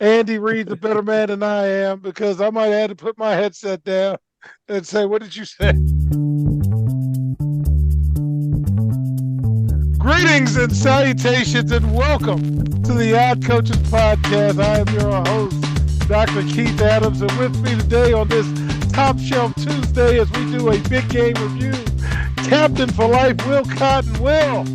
Andy Reid's a better man than I am because I might have to put my headset down and say, "What did you say?" Greetings and salutations and welcome to the Odd Coaches Podcast. I am your host, Dr. Keith Adams, and with me today on this Top Shelf Tuesday as we do a big game review, Captain for Life, Will Cotton. Will,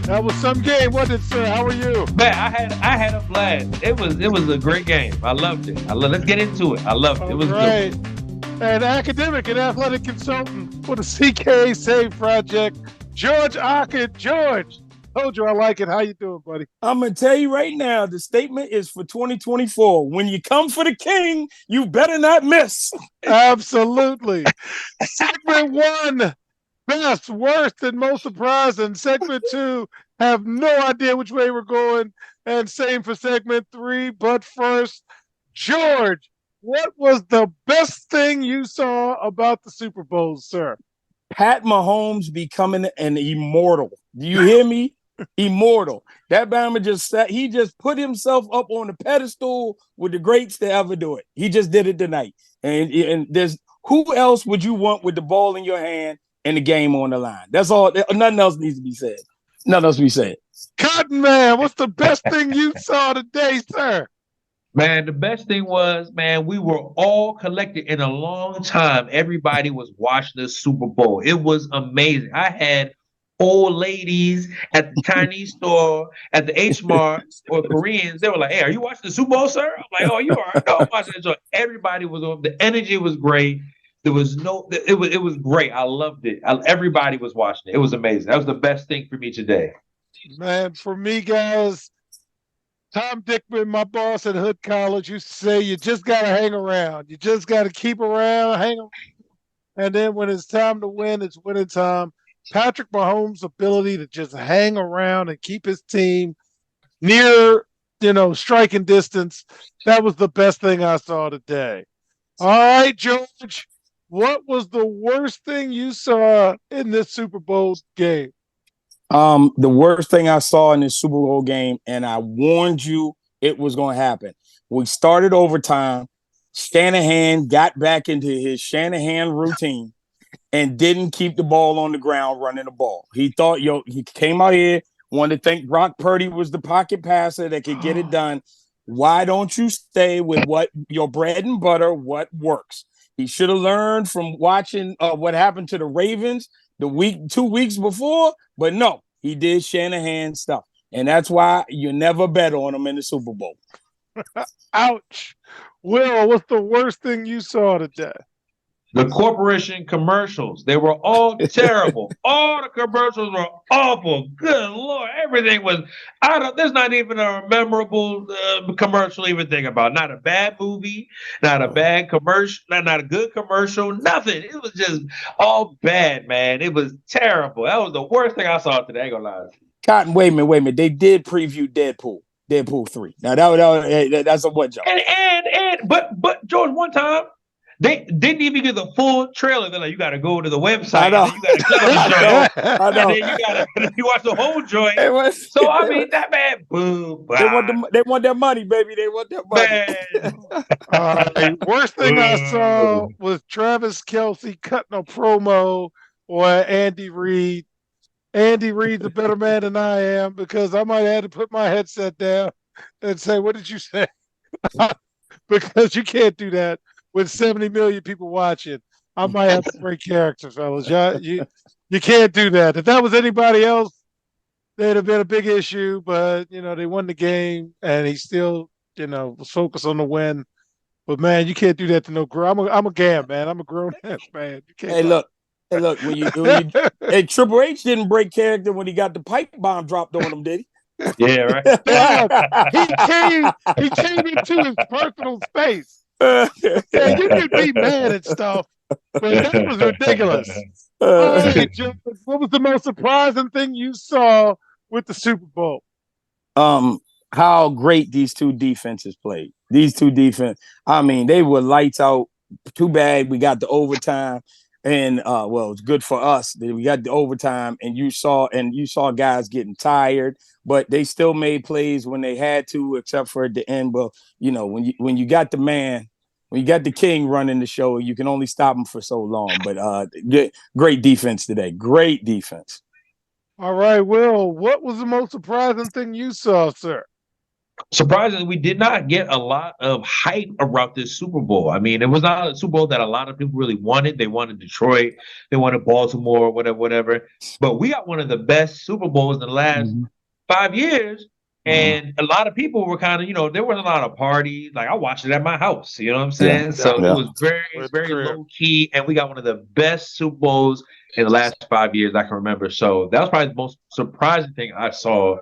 that was some game, wasn't it, sir? How are you? Man, I had a blast. It was a great game. I loved it. Let's get into it. I loved it. It was great. Good. And academic and athletic consultant for the CKA Save Project, George Ockett. George, told you I like it. How you doing, buddy? I'm going to tell you right now, the statement is for 2024. When you come for the king, you better not miss. Absolutely. Segment 1, best, worst, and most surprising. Segment 2, have no idea which way we're going. And same for segment 3. But first, George, what was the best thing you saw about the Super Bowl, sir? Pat Mahomes becoming an immortal. Do you hear me? Immortal. That Bama he just put himself up on the pedestal with the greats to ever do it. He just did it tonight. And there's who else would you want with the ball in your hand and the game on the line? That's all. Nothing else needs to be said. Nothing else to be said. Cotton Man, what's the best thing you saw today, sir? Man, the best thing was, man, we were all collected in a long time. Everybody was watching the Super Bowl. It was amazing. I had old ladies at the Chinese store, at the H Mart, or Koreans. They were like, "Hey, are you watching the Super Bowl, sir?" I'm like, "Oh, you are." No, I'm watching it. So everybody was on. The energy was great. There was it was great. I loved it. Everybody was watching it. It was amazing. That was the best thing for me today. Man, for me, guys, Tom Dickman, my boss at Hood College, used to say, "You just got to hang around. You just got to keep around, hang around. And then when it's time to win, it's winning time." Patrick Mahomes' ability to just hang around and keep his team near, striking distance, that was the best thing I saw today. All right, George, what was the worst thing you saw in this Super Bowl game? The worst thing I saw in this Super Bowl game, and I warned you it was going to happen. We started overtime. Shanahan got back into his Shanahan routine and didn't keep the ball on the ground running the ball. He thought, he came out here, wanted to think Brock Purdy was the pocket passer that could get it done. Why don't you stay with what your bread and butter, what works? He should have learned from watching what happened to the Ravens 2 weeks before, but no, he did Shanahan stuff. And that's why you never bet on him in the Super Bowl. Ouch. Will, what's the worst thing you saw today? The corporation commercials, they were all terrible. All the commercials were awful. Good Lord, everything was there's not even a memorable commercial to even think about. Not a bad movie, not a bad commercial, not a good commercial, nothing. It was just all bad, man. It was terrible. That was the worst thing I saw today. I ain't gonna lie. Cotton, wait a minute. They did preview Deadpool 3. Now that's a what job? But George, one time, they didn't even get the full trailer. They're like, you got to go to the website. I know. And you got to click on the show. I know. And then you watch the whole joint. I mean, that man, boom. They want their money, baby. They want their money. Man. Worst thing I saw was Travis Kelce cutting a promo or Andy Reid. Andy Reid's a better man than I am because I might have to put my headset down and say, "What did you say?" Because you can't do that with 70 million people watching. I might have to break character, fellas. You can't do that. If that was anybody else, they'd have been a big issue, but, they won the game, and he still, was focused on the win. But, man, you can't do that to no girl. I'm a gam, man. I'm a grown-ass man. You can't Look, hey, Triple H didn't break character when he got the pipe bomb dropped on him, did he? Yeah, right. He came into his personal space. Yeah, you can be mad at stuff, but that was ridiculous. Right, Joe, what was the most surprising thing you saw with the Super Bowl? How great these two defenses played. These two defense, I mean, they were lights out. Too bad we got the overtime. And well, it's good for us that we got the overtime, and you saw guys getting tired, but they still made plays when they had to, except for at the end. But when you got the man, when you got the king running the show, you can only stop him for so long. But great defense today. Great defense. All right, Will, what was the most surprising thing you saw, sir? Surprisingly, we did not get a lot of hype around this Super Bowl. I mean, it was not a Super Bowl that a lot of people really wanted. They wanted Detroit, they wanted Baltimore, whatever. But we got one of the best Super Bowls in the last 5 years. And a lot of people were kind of, there wasn't a lot of parties. Like, I watched it at my house, you know what I'm saying? Yeah. So it was very, very low key. And we got one of the best Super Bowls in the last 5 years I can remember. So that was probably the most surprising thing I saw.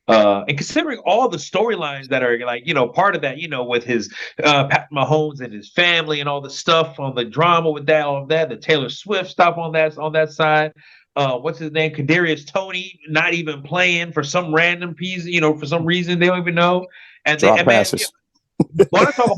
And considering all the storylines that are part of that, with his Pat Mahomes and his family and all the stuff on the drama with that, all of that, the Taylor Swift stuff on that side. What's his name? Kadarius Toney not even playing for some random piece, for some reason they don't even know. And drop passes. Want to talk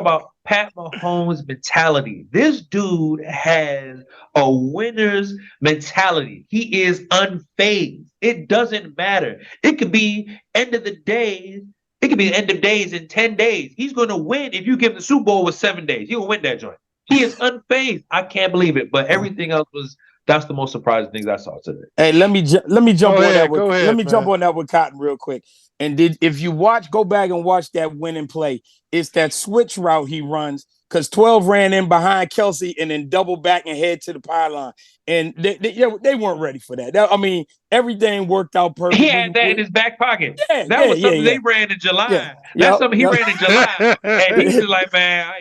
about Pat Mahomes' mentality. This dude has a winner's mentality. He is unfazed. It doesn't matter. It could be end of the day. It could be the end of days in 10 days. He's going to win if you give him the Super Bowl with 7 days. He'll win that joint. He is unfazed. I can't believe it. But everything else that's the most surprising things I saw today. Hey, let me jump on that. Let me jump on that with Cotton real quick. And if you go back and watch that winning play, it's that switch route he runs because 12 ran in behind Kelsey and then double back and head to the pylon. And they weren't ready for that. I mean, everything worked out perfectly. He had that in his back pocket. That was something they ran in July. That's something he ran in July. And he's just like, man,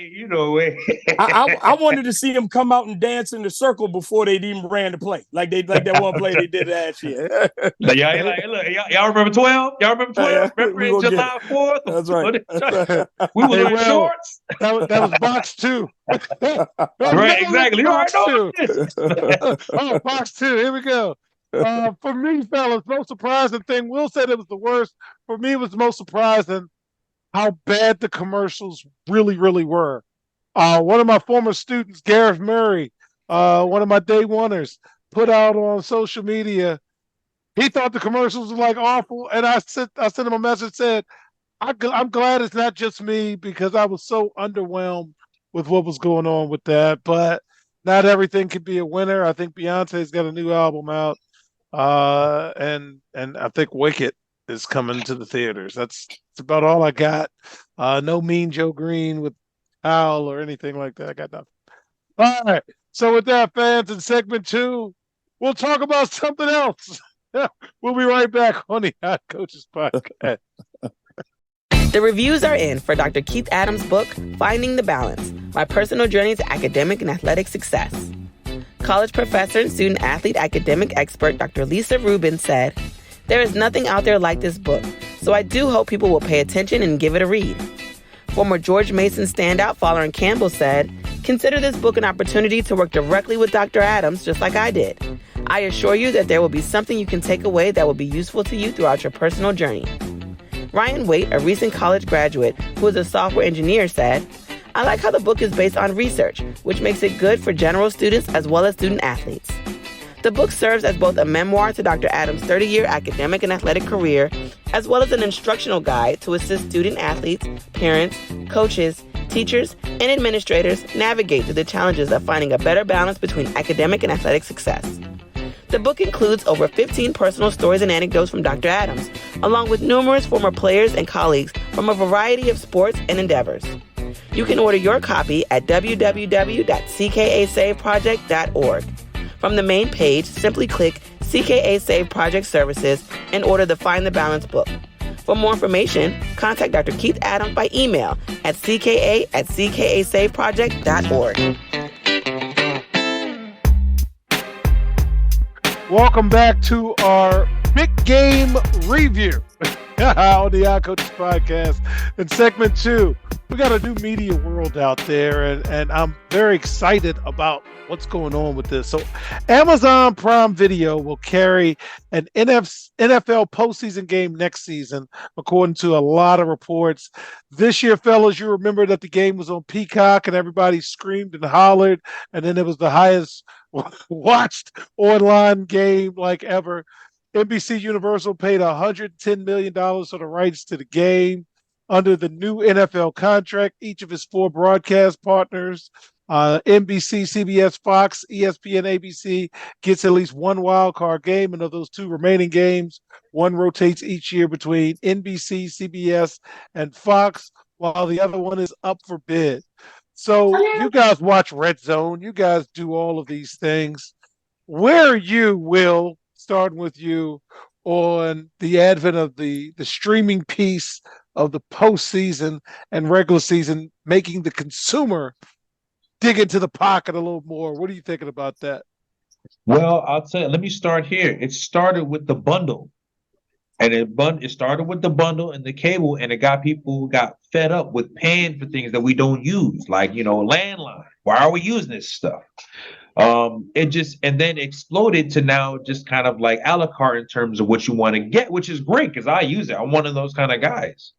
I wanted to see him come out and dance in the circle before they'd even ran the play. Like that one play they did last year. Y'all remember 12? Y'all remember 12? Remember in July 4th? That's right. We were in shorts. That was box 2. Right, exactly. Box 2. Oh, box 2. Here we go. For me, fellas, most surprising thing, Will said it was the worst. For me, it was the most surprising how bad the commercials really, really were. One of my former students, Gareth Murray, one of my day oneers, put out on social media, he thought the commercials were like awful. And I sent him a message, said, I'm glad it's not just me because I was so underwhelmed with what was going on with that. But not everything could be a winner. I think Beyonce's got a new album out. And I think Wicked is coming to the theaters. That's about all I got. No Mean Joe Green with Al or anything like that. I got nothing. All right. So with that, fans, in segment 2, we'll talk about something else. We'll be right back on the Hot Coaches Podcast. The reviews are in for Dr. Keith Adams' book, Finding the Balance, My Personal Journey to Academic and Athletic Success. College professor and student-athlete academic expert Dr. Lisa Rubin said, "There is nothing out there like this book, so I do hope people will pay attention and give it a read." Former George Mason standout Folarin Campbell said, "Consider this book an opportunity to work directly with Dr. Adams just like I did. I assure you that there will be something you can take away that will be useful to you throughout your personal journey." Ryan Waite, a recent college graduate who is a software engineer, said, "I like how the book is based on research, which makes it good for general students as well as student athletes." The book serves as both a memoir to Dr. Adams' 30-year academic and athletic career, as well as an instructional guide to assist student athletes, parents, coaches, teachers, and administrators navigate through the challenges of finding a better balance between academic and athletic success. The book includes over 15 personal stories and anecdotes from Dr. Adams, along with numerous former players and colleagues from a variety of sports and endeavors. You can order your copy at www.ckasaveproject.org. From the main page, simply click CKA Save Project Services and order the Find the Balance book. For more information, contact Dr. Keith Adams by email at cka@ckasaveproject.org. Welcome back to our big game review on the Hot Coaches Podcast. In segment 2, we got a new media world out there, and I'm very excited about what's going on with this. So Amazon Prime Video will carry an NFL postseason game next season, according to a lot of reports. This year, fellas, you remember that the game was on Peacock and everybody screamed and hollered, and then it was the highest watched online game like ever. NBC Universal paid $110 million for the rights to the game under the new NFL contract. Each of its 4 broadcast partners, NBC, CBS, Fox, ESPN, ABC, gets at least one wild card game. And of those 2 remaining games, one rotates each year between NBC, CBS, and Fox, while the other one is up for bid. So you guys watch Red Zone. You guys do all of these things. Where are you, Will, starting with you, on the advent of the streaming piece of the postseason and regular season, making the consumer dig into the pocket a little more? What are you thinking about that? Well, I'll tell you, let me start here. It started with the bundle. And it started with the bundle and the cable, and it got people who got fed up with paying for things that we don't use, like, landline. Why are we using this stuff? And then exploded to now just kind of like a la carte in terms of what you want to get, which is great because I use it. I'm one of those kind of guys.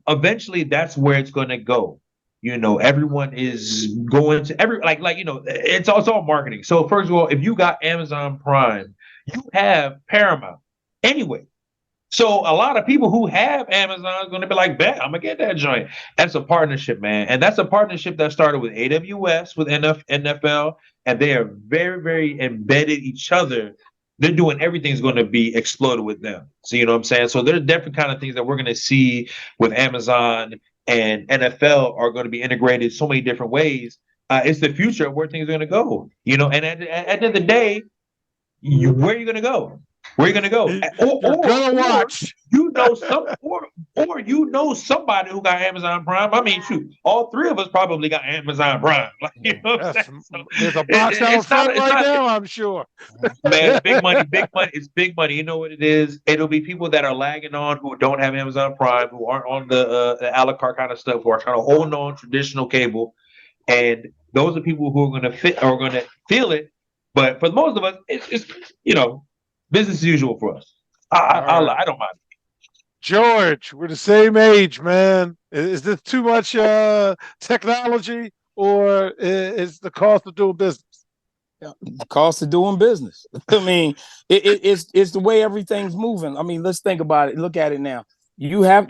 Eventually that's where it's going to go. Everyone is going to it's all marketing. So first of all, if you got Amazon Prime, you have Paramount anyway. So a lot of people who have Amazon are going to be like, bet, I'm going to get that joint. That's a partnership, man. And that's a partnership that started with AWS, with NFL, and they are very, very embedded each other. They're doing everything's going to be exploded with them. So, you know what I'm saying? So there's different kind of things that we're going to see with Amazon and NFL are going to be integrated so many different ways. It's the future of where things are going to go, and at the end of the day, where are you going to go? Where are you gonna go? Or watch. Or somebody who got Amazon Prime. I mean, shoot, all 3 of us probably got Amazon Prime. There's a box out front right now, I'm sure. Man, big money. It's big money. You know what it is? It'll be people that are lagging on who don't have Amazon Prime, who aren't on the a la carte kind of stuff, who are trying to hold on traditional cable, and those are people who are going to feel it. But for most of us, it's business as usual for us. I don't mind. George, we're the same age, man. Is this too much technology, or is the cost of doing business? The cost of doing business. I mean, it's the way everything's moving. I mean, let's think about it. Look at it now. You have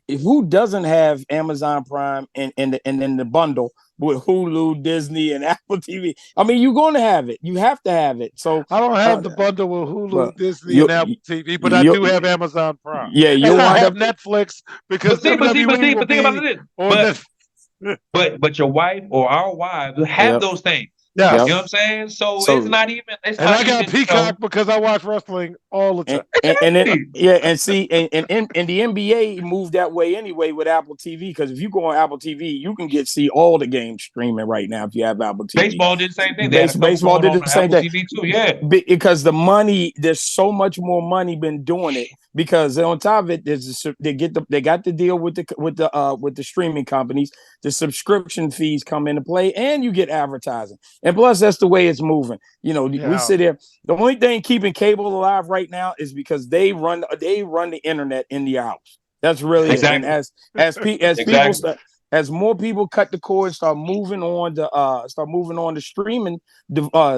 who doesn't have Amazon Prime and in the bundle with Hulu, Disney, and Apple TV? I mean, you're going to have it. You have to have it. So I don't have the bundle with Hulu, Disney, and Apple TV, but I do have Amazon Prime. Yeah, you I have Netflix because think about it. But your wife or our wives have those things. Yeah, you know what I'm saying. So it's not even. I got Peacock because I watch wrestling all the time. And the NBA moved that way anyway with Apple TV, because if you go on Apple TV, you can see all the games streaming right now if you have Apple TV. Baseball did the same thing. Baseball did the same thing. TV too, yeah. Because the money, there's so much more money been doing it. Because on top of it, they got the deal with the streaming companies. The subscription fees come into play, and you get advertising. And plus, that's the way it's moving. We sit there. The only thing keeping cable alive right now is because they run the internet in the house. That's really exactly. It. And as more people cut the cord, start moving on to streaming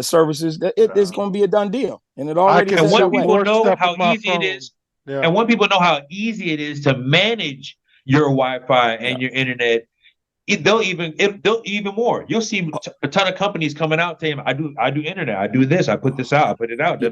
services, it's going to be a done deal. And it already is. And when people know how easy it is. Yeah. And when people know how easy it is to manage your Wi-Fi and your internet, they'll even more. You'll see a ton of companies coming out saying, "I do internet. I do this. I put this out. I put it out."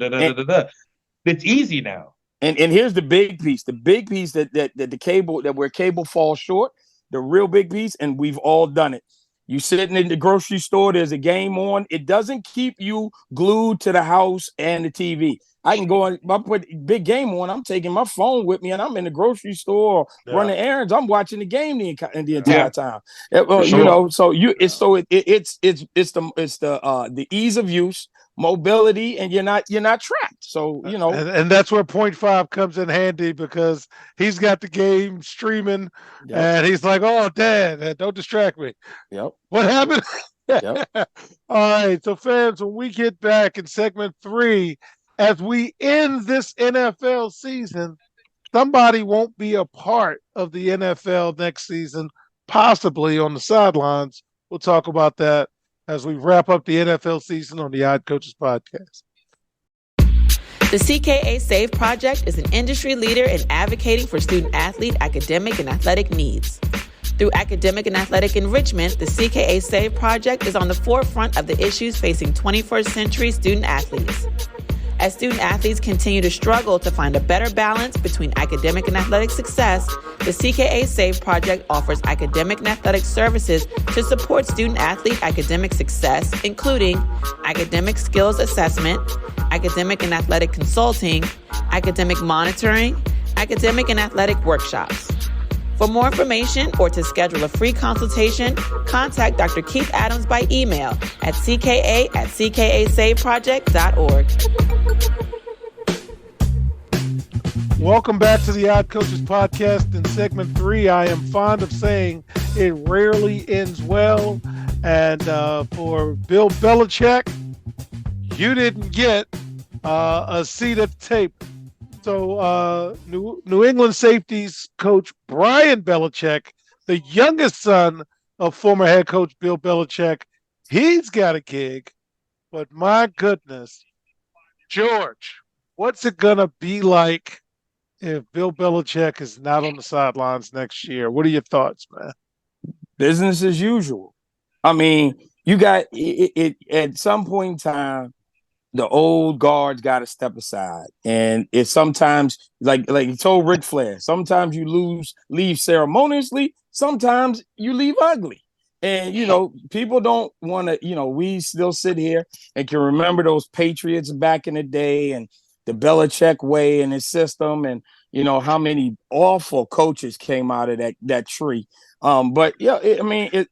It's easy now. And here's the big piece. The big piece that the cable, that where cable falls short. The real big piece, and we've all done it. You sitting in the grocery store, there's a game on. It doesn't keep you glued to the house and the TV. I can go and I put big game on. I'm taking my phone with me, and I'm in the grocery store running errands. I'm watching the game the entire time. So it's the ease of use, mobility, and you're not trapped. So, and that's where Point Five comes in handy because he's got the game streaming, and he's like, "Oh, Dad, don't distract me." Yep. What happened? Yep. All right, so fans, when we get back in segment 3, as we end this NFL season, somebody won't be a part of the NFL next season, possibly on the sidelines. We'll talk about that as we wrap up the NFL season on the Odd Coaches podcast. The CKA SAVE Project is an industry leader in advocating for student-athlete, academic, and athletic needs. Through academic and athletic enrichment, the CKA SAVE Project is on the forefront of the issues facing 21st century student-athletes. As student-athletes continue to struggle to find a better balance between academic and athletic success, the CKA SAVE Project offers academic and athletic services to support student-athlete academic success, including academic skills assessment, academic and athletic consulting, academic monitoring, academic and athletic workshops. For more information or to schedule a free consultation, contact Dr. Keith Adams by email at cka@ckasaveproject.org. Welcome back to the Odd Coaches podcast. In segment 3, I am fond of saying it rarely ends well. And for Bill Belichick, you didn't get a seat at the table. So New England safeties coach Brian Belichick, the youngest son of former head coach Bill Belichick, he's got a gig. But my goodness, George, what's it going to be like if Bill Belichick is not on the sidelines next year? What are your thoughts, man? Business as usual. I mean, you got it at some point in time. The old guards got to step aside, and it's sometimes like you told Ric Flair. Sometimes you leave ceremoniously. Sometimes you leave ugly, and people don't want to. We still sit here and can remember those Patriots back in the day, and the Belichick way and his system, and how many awful coaches came out of that tree. But yeah,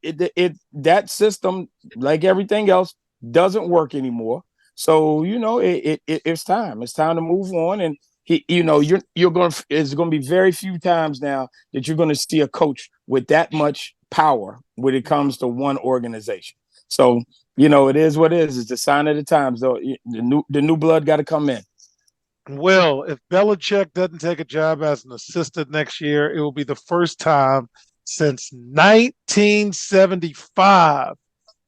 that system, like everything else, doesn't work anymore. So it's time. It's time to move on, and it's going to be very few times now that you're going to see a coach with that much power when it comes to one organization. So it is what it is. It's a sign of the times, though. The new blood got to come in. Well, if Belichick doesn't take a job as an assistant next year, it will be the first time since 1975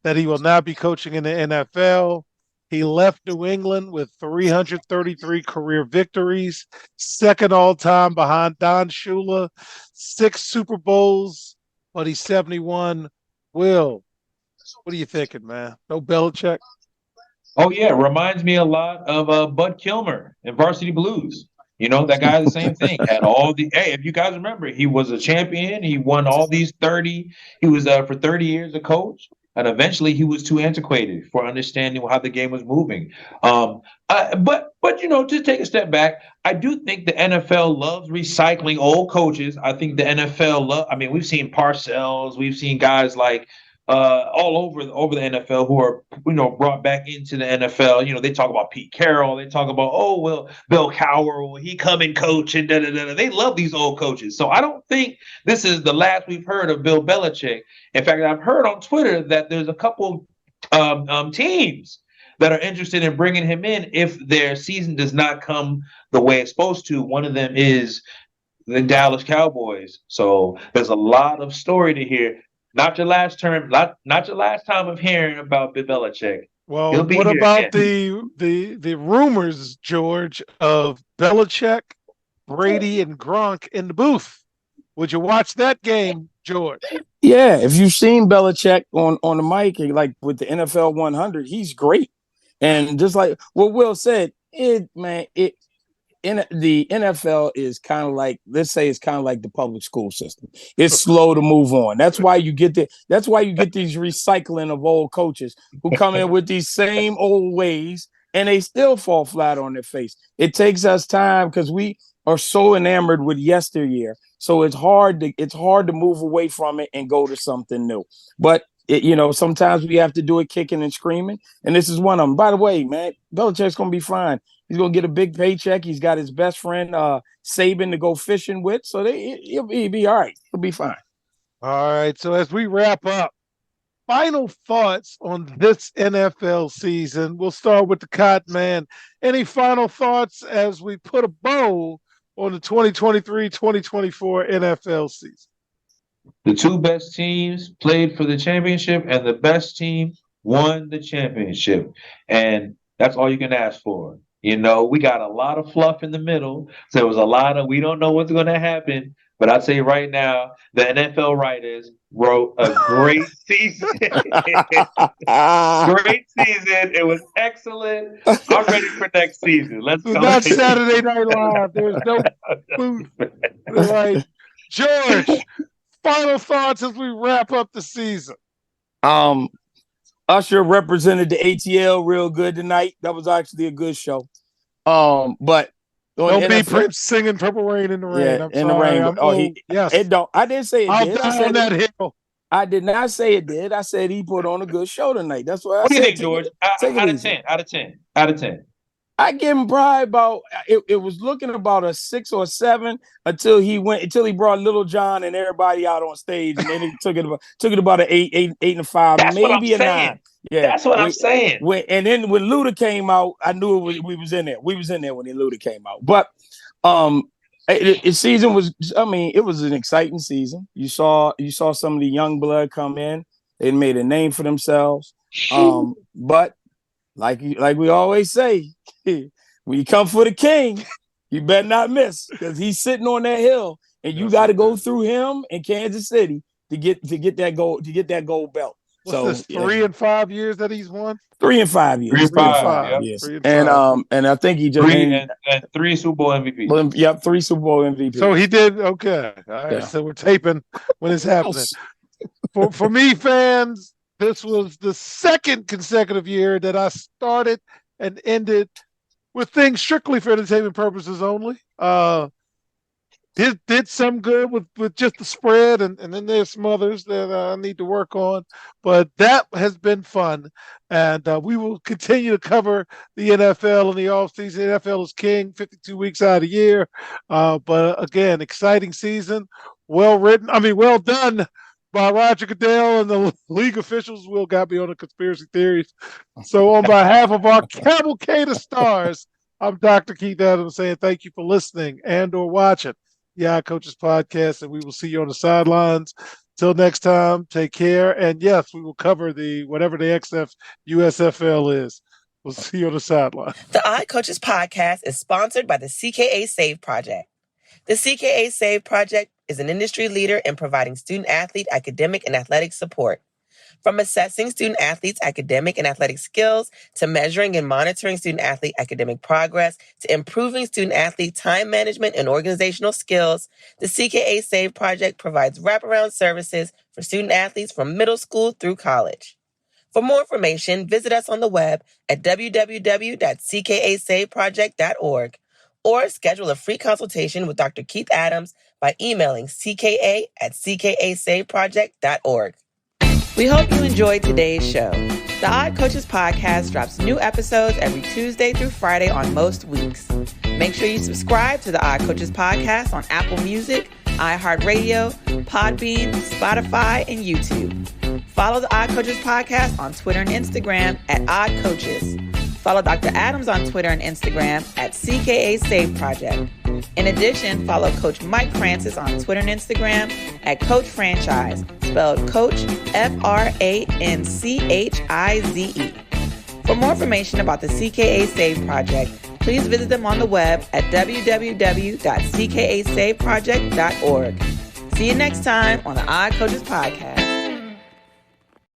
that he will not be coaching in the NFL. He left New England with 333 career victories, second all-time behind Don Shula, 6 Super Bowls, but he's 71. Will, what are you thinking, man? No Belichick? Oh, yeah. Reminds me a lot of Bud Kilmer in Varsity Blues. That guy, the same thing. Had all hey, if you guys remember, he was a champion. He won all these 30. He was for 30 years a coach. And eventually he was too antiquated for understanding how the game was moving. But to take a step back, I do think the NFL loves recycling old coaches. I think the NFL we've seen Parcells, we've seen guys like all over the NFL who are brought back into the NFL. They talk about Pete Carroll, they talk about Bill Cowher, will he come and coach and da da da. They love these old coaches. So I don't think this is the last we've heard of Bill Belichick. In fact, I've heard on Twitter that there's a couple teams that are interested in bringing him in if their season does not come the way it's supposed to. One of them is the Dallas Cowboys. So there's a lot of story to hear. Not your last term, not your last time of hearing about Bill Belichick. Well, what about the rumors, George, of Belichick, Brady, and Gronk in the booth? Would you watch that game, George? Yeah, if you've seen Belichick on the mic, like with the NFL 100, he's great. And just like what Will said, the NFL is kind of like, let's say it's kind of like the public school system. It's slow to move on. That's why you get these recycling of old coaches who come in with these same old ways and they still fall flat on their face. It takes us time because we are so enamored with yesteryear. So it's hard to move away from it and go to something new. But sometimes we have to do it kicking and screaming. And this is one of them. By the way, man, Belichick's going to be fine. He's gonna get a big paycheck. He's got his best friend Saban to go fishing with, so he'll be all right. He'll be fine. All right. So as we wrap up, final thoughts on this NFL season. We'll start with the Cotton Man. Any final thoughts as we put a bow on the 2023-2024 NFL season? The two best teams played for the championship, and the best team won the championship. And that's all you can ask for. You know, we got a lot of fluff in the middle. So there was a lot of, we don't know what's going to happen. But I'll tell you right now, the NFL writers wrote a great season. Great season. It was excellent. I'm ready for next season. Let's go. Not Saturday Night Live. There's no food. Right. George, final thoughts as we wrap up the season. Usher represented the ATL real good tonight. That was actually a good show. But don't be Prince singing "Purple Rain in the Rain." Yeah, I'm in sorry. the rain. Yes. It don't. I didn't say it I'll did. die on that hill. I did not say it did. I said he put on a good show tonight. That's what I said. What do you think, George? Out of 10. I give him probably about it was looking about a 6 or 7 until he brought Little John and everybody out on stage, and then he took it about an 8 and a 5, That's maybe a 9. Yeah, that's what I'm saying. And then when Luda came out, I knew we was in there. We was in there when Luda came out. But season was, it was an exciting season. You saw some of the young blood come in. They made a name for themselves. But like we always say, when you come for the king, you better not miss, because he's sitting on that hill, and you got to go through him in Kansas City to get that gold belt. What's this, 3 and 5 years that he's won? 3 and 5 years. 3 and 5 years. 3 and 5. And I think he just and 3 Super Bowl MVPs. Yep, 3 Super Bowl MVPs. So he did okay. All right, Yeah. So we're taping when it's happening. For me, fans, this was the second consecutive year that I started and ended with things strictly for entertainment purposes only. Did some good with just the spread, and then there's some others that I need to work on. But that has been fun, and we will continue to cover the NFL in the offseason. The NFL is king, 52 weeks out of the year. But again, exciting season, well done by Roger Goodell and the league officials. Will got me on the conspiracy theories. So on behalf of our cavalcade of stars, I'm Dr. Keith Adams saying thank you for listening and or watching the Odd Coaches Podcast, and we will see you on the sidelines. Till next time, take care. And yes, we will cover whatever the USFL is. We'll see you on the sideline. The Odd Coaches Podcast is sponsored by the CKA Save Project. The CKA Save Project is an industry leader in providing student-athlete academic and athletic support. From assessing student-athletes' academic and athletic skills, to measuring and monitoring student-athlete academic progress, to improving student-athlete time management and organizational skills, the CKA Save Project provides wraparound services for student-athletes from middle school through college. For more information, visit us on the web at www.ckasaveproject.org or schedule a free consultation with Dr. Keith Adams by emailing cka@ckasaveproject.org. We hope you enjoyed today's show. The Odd Coaches Podcast drops new episodes every Tuesday through Friday on most weeks. Make sure you subscribe to the Odd Coaches Podcast on Apple Music, iHeartRadio, Podbean, Spotify, and YouTube. Follow the Odd Coaches Podcast on Twitter and Instagram at Odd Coaches. Follow Dr. Adams on Twitter and Instagram at CKA Save Project. In addition, follow Coach Mike Francis on Twitter and Instagram at Coach Franchise, spelled Coach FRANCHIZE. For more information about the CKA Save Project, please visit them on the web at www.ckasaveproject.org. See you next time on the Odd Coaches Podcast.